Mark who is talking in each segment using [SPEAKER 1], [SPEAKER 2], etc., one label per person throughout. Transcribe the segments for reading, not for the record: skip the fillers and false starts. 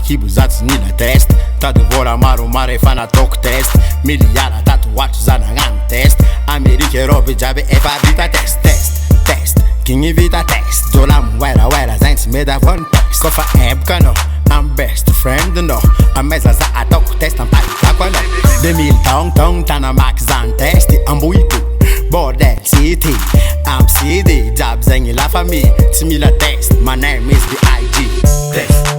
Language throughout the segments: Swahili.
[SPEAKER 1] kibo zatsy nila test tady vola maromaro efa nataoko test miliara tato watro za nagnano test Amerika Europe jiaby efa vita test Kigny vita test dola miweraera zagny tsy mety avony text kofa eboka anao I'm best friend anao amezaza ataoko test ampahitako anao 2000 taogno tanamaky zany test ambohiko bordel city am cd jiaby zegny la famille tsy mila test my name is the IG test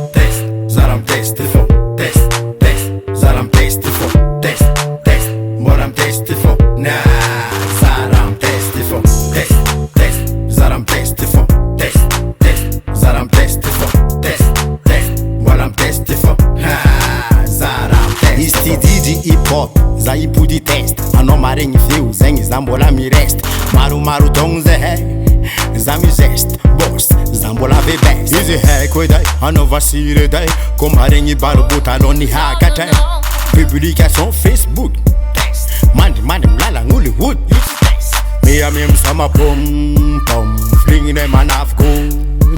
[SPEAKER 1] zaram test fô test zaram test fô test moram test fô na zaram test fô test zaram test fô test zaram test fô test moram test fô ha zaram test izy DJ hip hop za ipody test anao maregny feo zegny za mbola mirest maromaro dogno zahay za mizeste boss za mbola be best izy haiko eday anao vasiry eday ko maregny balobota alony hakatray publication Facebook mandry milalagny Hollywood miamia sama pom flignynay manafiko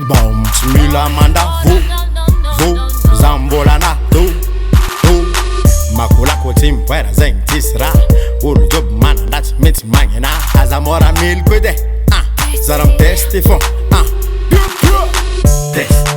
[SPEAKER 1] bom tsy mila mandavo za mbola nato makolako tsy mipoera zegny tsisy raha olo joby manandratsy mety magnana aza mora miliko edy zaram test fô test